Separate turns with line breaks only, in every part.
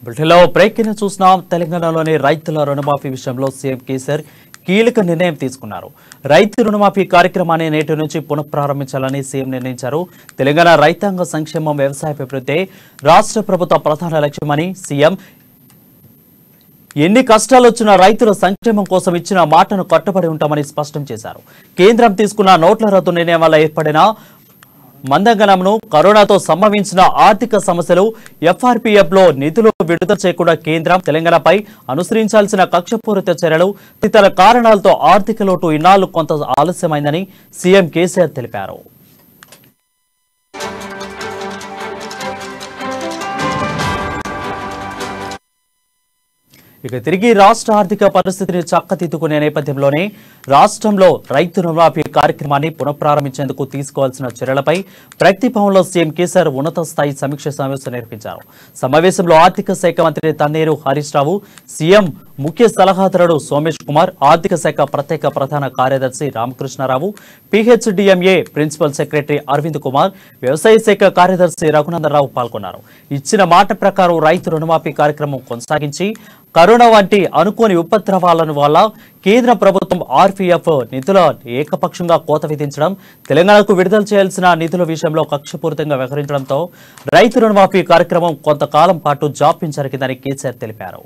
బులెటిన్లో బ్రేకింగ్ చూస్తున్నాం. తెలంగాణలోని రైతుల రుణమాఫీ విషయంలో సీఎం కేసీఆర్ కీలక నిర్ణయం తీసుకున్నారు. రైతు రుణమాఫీ కార్యక్రమాన్ని నేటి నుంచి పునఃప్రారంభించాలని సీఎం నిర్ణయించారు. తెలంగాణ రైతాంగ సంక్షేమం, వ్యవసాయ అభివృద్ధి రాష్ట్ర ప్రభుత్వ ప్రధాన లక్ష్యమని సీఎం ఎన్ని కష్టాలు వచ్చినా రైతుల సంక్షేమం కోసం ఇచ్చిన మాటను కట్టుబడి ఉంటామని స్పష్టం చేశారు. కేంద్రం తీసుకున్న నోట్ల రద్దు నిర్ణయం వల్ల ఏర్పడిన మందగనంను, కరోనాతో సంభవించిన ఆర్థిక సమస్యలు, ఎఫ్ఆర్పీఎఫ్ లో నిధులు విడుదల చేయకుండా కేంద్రం తెలంగాణపై అనుసరించాల్సిన కక్షపూరిత చర్యలు, ఇతర కారణాలతో ఆర్థిక లోటు ఇన్నాళ్లు కొంత ఆలస్యమైందని సీఎం కేసీఆర్ తెలిపారు. ఇక తిరిగి రాష్ట్ర ఆర్థిక పరిస్థితిని చక్కదిద్దుకునే నేపథ్యంలోనే రాష్ట్రంలో రైతు రుణమాఫీ కార్యక్రమాన్ని పునఃప్రారంభించేందుకు తీసుకోవాల్సిన చర్యలపై ప్రగతి భవన్లో సీఎం కేసీఆర్ ఉన్నత స్థాయి సమీక్ష సమావేశం నిర్వహించారు. సమావేశంలో ఆర్థిక శాఖ మంత్రి తన్నీరు హరీష్ రావు, సీఎం ముఖ్య సలహాదారుడు సోమేష్ కుమార్, ఆర్థిక శాఖ ప్రత్యేక ప్రధాన కార్యదర్శి Ramakrishna Rao, PHDMA principal secretary Arvind Kumar, వ్యవసాయ శాఖ కార్యదర్శి రఘునందనరావు పాల్గొన్నారు. ఇచ్చిన మాట ప్రకారం రైతు రుణమాఫీ కార్యక్రమం కొనసాగించి కరోనా వంటి అనుకోని ఉపద్రవాల వల్ల కేంద్ర ప్రభుత్వం ఆర్పీఎఫ్ నిధుల ఏకపక్షంగా కోత విధించడం, తెలంగాణకు విడుదల చేయాల్సిన నిధుల విషయంలో కక్షపూరితంగా వ్యవహరించడంతో రైతు రుణమాఫీ కార్యక్రమం కొంతకాలం పాటు జాప్యం జరిగిందని కేసీఆర్ తెలిపారు.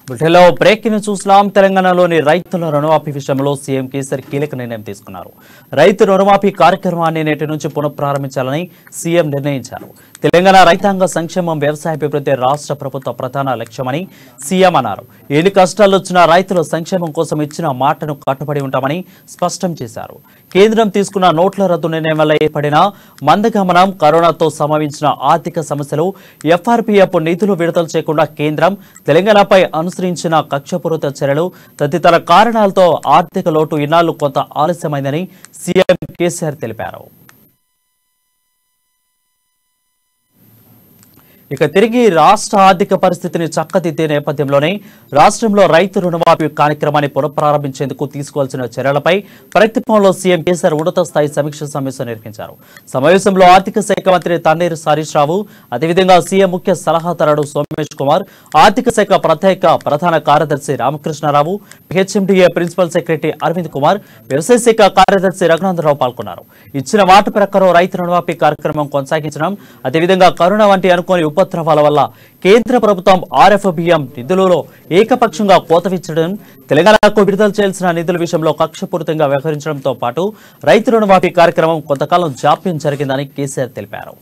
బులెటిన్లో బ్రేకింగ్ చూస్తున్నాం. తెలంగాణలోని రైతుల రుణమాఫీ విషయంలో సీఎం కేసీఆర్ కీలక నిర్ణయం తీసుకున్నారు. రైతు రుణమాఫీ కార్యక్రమాన్ని నేటి నుంచి పునఃప్రారంభించాలని సీఎం నిర్ణయించారు. తెలంగాణ రైతాంగ సంక్షేమం, వ్యవసాయ అభివృద్ధి రాష్ట్ర ప్రభుత్వ ప్రధాన లక్ష్యమని సీఎం అన్నారు. ఎన్ని కష్టాలు వచ్చినా రైతుల సంక్షేమం కోసం ఇచ్చిన మాటను కట్టుబడి ఉంటామని స్పష్టం చేశారు. కేంద్రం తీసుకున్న నోట్ల రద్దు నిర్ణయం వల్ల ఏర్పడిన మందగమనం, కరోనాతో సంభవించిన ఆర్థిక సమస్యలు, ఎఫ్ఆర్పీఎఫ్ నిధులు విడుదల చేయకుండా కేంద్రం తెలంగాణపై అనుసరించిన కక్షపూరిత చర్యలు, తదితర కారణాలతో ఆర్థిక లోటు ఇన్నాళ్లు కొంత ఆలస్యమైందని సీఎం కేసీఆర్ తెలిపారు. ఇక తిరిగి రాష్ట్ర ఆర్థిక పరిస్థితిని చక్కదిద్దే నేపథ్యంలోనే రాష్ట్రంలో రైతు రుణమాఫీ కార్యక్రమాన్ని పునఃప్రారంభించేందుకు తీసుకోవాల్సిన చర్యలపై ప్రగతి భవన్లో సీఎం కేసీఆర్ ఉన్నత స్థాయి సమీక్ష సమావేశం నిర్వహించారు. సమావేశంలో ఆర్థిక శాఖ మంత్రి తన్నీరు హరీష్ రావు, అదేవిధంగా సీఎం ముఖ్య సలహాదారుడు సోమేష్ కుమార్, ఆర్థిక శాఖ ప్రత్యేక ప్రధాన కార్యదర్శి Ramakrishna Rao, PHDMA principal secretary Arvind Kumar, వ్యవసాయ శాఖ కార్యదర్శి రఘునందనరావు పాల్గొన్నారు. ఇచ్చిన మాట ప్రకారం రైతు రుణమాఫీ కార్యక్రమం కొనసాగించడం, అదేవిధంగా కరోనా వంటి అనుకోని ఉపద్రవాల వల్ల కేంద్ర ప్రభుత్వం RFBM నిధులలో ఏకపక్షంగా కోత విధించడం, తెలంగాణకు విడుదల చేయాల్సిన నిధుల విషయంలో కక్షపూరితంగా వ్యవహరించడంతో పాటు రైతు రుణమాఫీ కార్యక్రమం కొంతకాలం జాప్యం జరిగిందని కేసీఆర్ తెలిపారు.